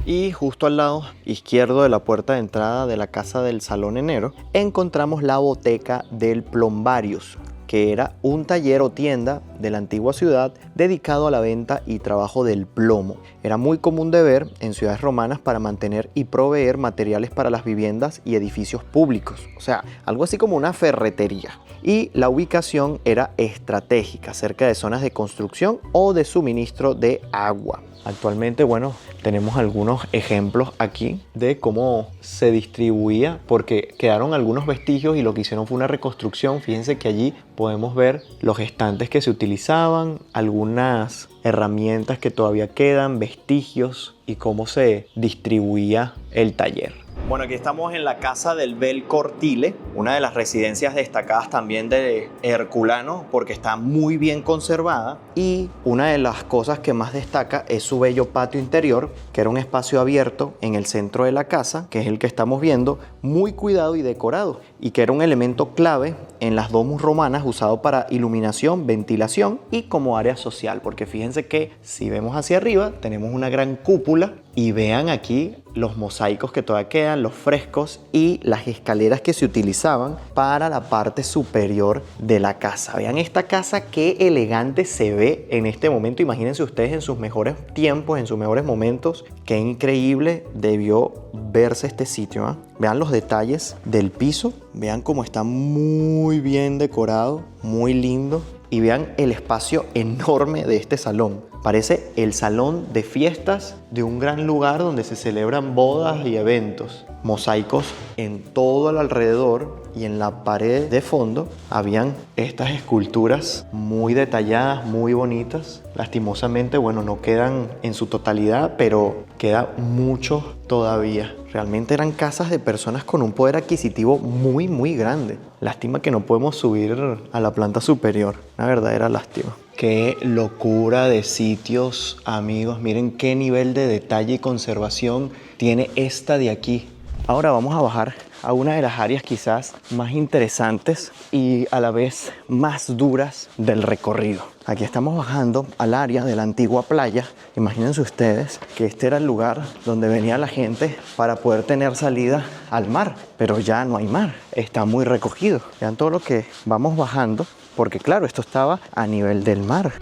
Y justo al lado izquierdo de la puerta de entrada de la casa del Salón Enero encontramos la boteca del Plombarius, que era un taller o tienda de la antigua ciudad dedicado a la venta y trabajo del plomo. Era muy común de ver en ciudades romanas para mantener y proveer materiales para las viviendas y edificios públicos. O sea, algo así como una ferretería. Y la ubicación era estratégica, cerca de zonas de construcción o de suministro de agua. Actualmente, bueno, tenemos algunos ejemplos aquí de cómo se distribuía, porque quedaron algunos vestigios y lo que hicieron fue una reconstrucción. Fíjense que allí podemos ver los estantes que se utilizaban, algunas herramientas que todavía quedan, vestigios y cómo se distribuía el taller. Bueno, aquí estamos en la casa del Bel Cortile, una de las residencias destacadas también de Herculano porque está muy bien conservada, y una de las cosas que más destaca es su bello patio interior, que era un espacio abierto en el centro de la casa, que es el que estamos viendo, muy cuidado y decorado, y que era un elemento clave en las domus romanas usado para iluminación, ventilación y como área social, porque fíjense que si vemos hacia arriba tenemos una gran cúpula y vean aquí los mosaicos que todavía quedan, los frescos y las escaleras que se utilizaban para la parte superior de la casa. Vean esta casa, qué elegante se ve en este momento. Imagínense ustedes en sus mejores tiempos, en sus mejores momentos, qué increíble debió verse este sitio, ¿eh? Vean los detalles del piso, vean cómo está muy bien decorado, muy lindo, y vean el espacio enorme de este salón. Parece el salón de fiestas de un gran lugar donde se celebran bodas y eventos. Mosaicos en todo el alrededor, y en la pared de fondo habían estas esculturas muy detalladas, muy bonitas. Lastimosamente, bueno, no quedan en su totalidad, pero queda mucho todavía. Realmente eran casas de personas con un poder adquisitivo muy, muy grande. Lástima que no podemos subir a la planta superior. Una verdadera lástima. Qué locura de sitios, amigos. Miren qué nivel de detalle y conservación tiene esta de aquí. Ahora vamos a bajar a una de las áreas quizás más interesantes y a la vez más duras del recorrido. Aquí estamos bajando al área de la antigua playa. Imagínense ustedes que este era el lugar donde venía la gente para poder tener salida al mar, pero ya no hay mar, está muy recogido. Vean todo lo que vamos bajando, porque claro, esto estaba a nivel del mar.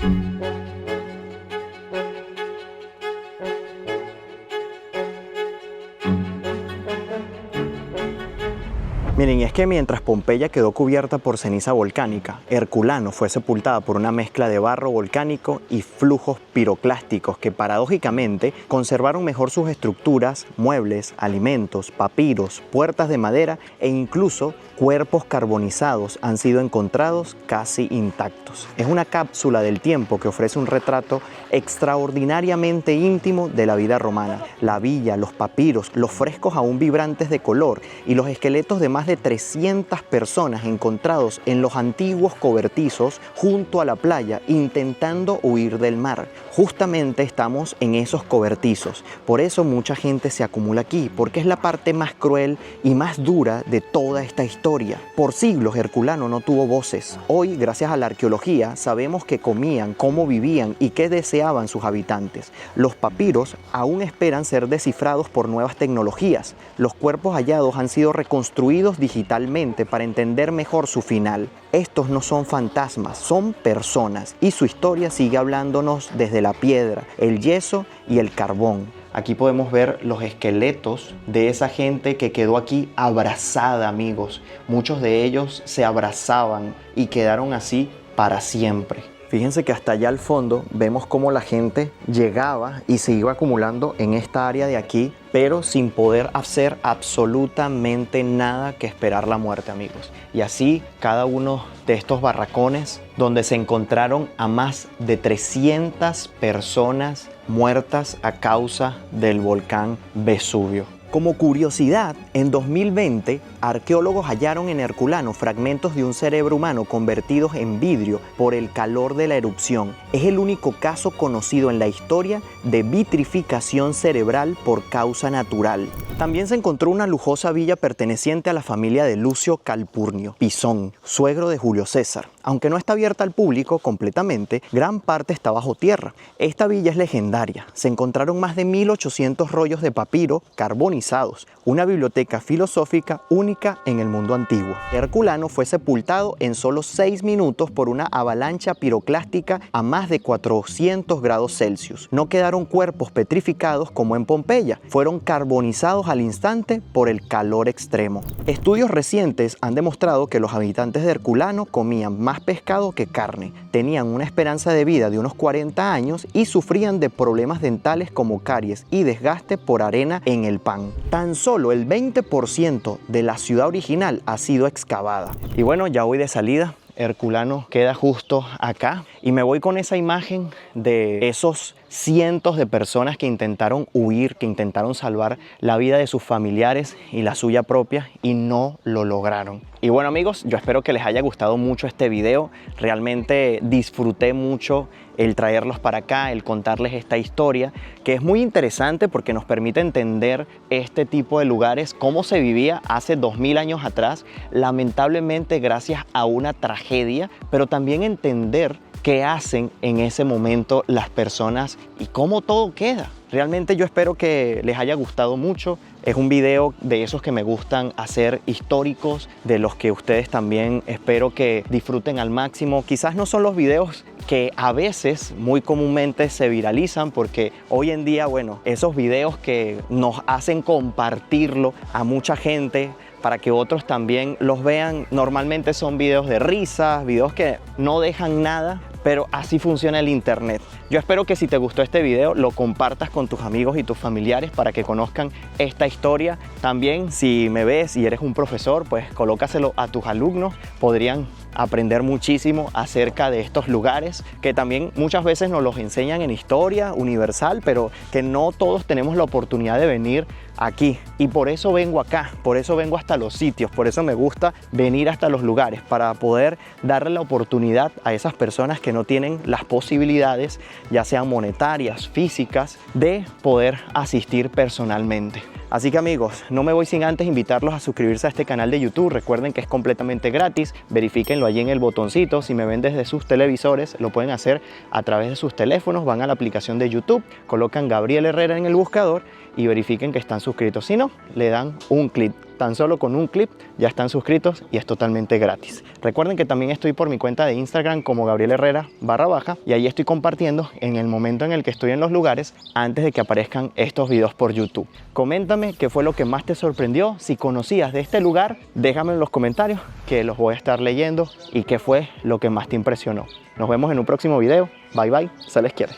Miren, es que mientras Pompeya quedó cubierta por ceniza volcánica, Herculano fue sepultada por una mezcla de barro volcánico y flujos piroclásticos que paradójicamente conservaron mejor sus estructuras, muebles, alimentos, papiros, puertas de madera e incluso cuerpos carbonizados han sido encontrados casi intactos. Es una cápsula del tiempo que ofrece un retrato extraordinariamente íntimo de la vida romana. La villa, los papiros, los frescos aún vibrantes de color y los esqueletos de más de de 300 personas encontrados en los antiguos cobertizos junto a la playa intentando huir del mar. Justamente estamos en esos cobertizos, por eso mucha gente se acumula aquí, porque es la parte más cruel y más dura de toda esta historia. Por siglos Herculano no tuvo voces. Hoy, gracias a la arqueología, sabemos qué comían, cómo vivían y qué deseaban sus habitantes. Los papiros aún esperan ser descifrados por nuevas tecnologías. Los cuerpos hallados han sido reconstruidos digitalmente para entender mejor su final. Estos no son fantasmas, son personas y su historia sigue hablándonos desde la piedra, el yeso y el carbón. Aquí podemos ver los esqueletos de esa gente que quedó aquí abrazada, amigos. Muchos de ellos se abrazaban y quedaron así para siempre. Fíjense que hasta allá al fondo vemos cómo la gente llegaba y se iba acumulando en esta área de aquí, pero sin poder hacer absolutamente nada que esperar la muerte, amigos. Y así cada uno de estos barracones donde se encontraron a más de 300 personas muertas a causa del volcán Vesubio. Como curiosidad, en 2020, arqueólogos hallaron en Herculano fragmentos de un cerebro humano convertidos en vidrio por el calor de la erupción. Es el único caso conocido en la historia de vitrificación cerebral por causa natural. También se encontró una lujosa villa perteneciente a la familia de Lucio Calpurnio Pisón, suegro de Julio César. Aunque no está abierta al público completamente, gran parte está bajo tierra. Esta villa es legendaria. Se encontraron más de 1800 rollos de papiro carbonizados, una biblioteca filosófica única en el mundo antiguo. Herculano fue sepultado en solo 6 minutos por una avalancha piroclástica a más de 400 grados Celsius. No quedaron cuerpos petrificados como en Pompeya, fueron carbonizados al instante por el calor extremo. Estudios recientes han demostrado que los habitantes de Herculano comían más pescado que carne, tenían una esperanza de vida de unos 40 años y sufrían de problemas dentales como caries y desgaste por arena en el pan. Tan solo el 20% de la ciudad original ha sido excavada. Y bueno, ya voy de salida. Herculano queda justo acá y me voy con esa imagen de esos cientos de personas que intentaron huir, que intentaron salvar la vida de sus familiares y la suya propia y no lo lograron. Y bueno, amigos, yo espero que les haya gustado mucho este video. Realmente disfruté mucho el traerlos para acá, el contarles esta historia, que es muy interesante porque nos permite entender este tipo de lugares, cómo se vivía hace 2000 años atrás, lamentablemente gracias a una tragedia, pero también entender qué hacen en ese momento las personas y cómo todo queda. Realmente yo espero que les haya gustado mucho. Es un video de esos que me gustan hacer, históricos, de los que ustedes también espero que disfruten al máximo. Quizás no son los videos que a veces muy comúnmente se viralizan porque hoy en día, bueno, esos videos que nos hacen compartirlo a mucha gente para que otros también los vean, normalmente son videos de risas, videos que no dejan nada, pero así funciona el internet. Yo espero que si te gustó este video lo compartas con tus amigos y tus familiares para que conozcan esta historia. También si me ves y eres un profesor, pues colócaselo a tus alumnos, podrían aprender muchísimo acerca de estos lugares que también muchas veces nos los enseñan en historia universal, pero que no todos tenemos la oportunidad de venir aquí. Y por eso vengo acá, por eso vengo hasta los sitios, por eso me gusta venir hasta los lugares, para poder darle la oportunidad a esas personas que no tienen las posibilidades, ya sean monetarias, físicas, de poder asistir personalmente. Así que amigos, no me voy sin antes invitarlos a suscribirse a este canal de YouTube. Recuerden que es completamente gratis, verifíquenlo allí en el botoncito. Si me ven desde sus televisores, lo pueden hacer a través de sus teléfonos, van a la aplicación de YouTube, colocan Gabriel Herrera en el buscador y verifiquen que están suscritos. Si no, le dan un clic. Tan solo con un clip ya están suscritos y es totalmente gratis. Recuerden que también estoy por mi cuenta de Instagram como Gabriel Herrera _ y ahí estoy compartiendo en el momento en el que estoy en los lugares antes de que aparezcan estos videos por YouTube. Coméntame qué fue lo que más te sorprendió. Si conocías de este lugar, déjame en los comentarios que los voy a estar leyendo y qué fue lo que más te impresionó. Nos vemos en un próximo video. Bye bye, se les quiere.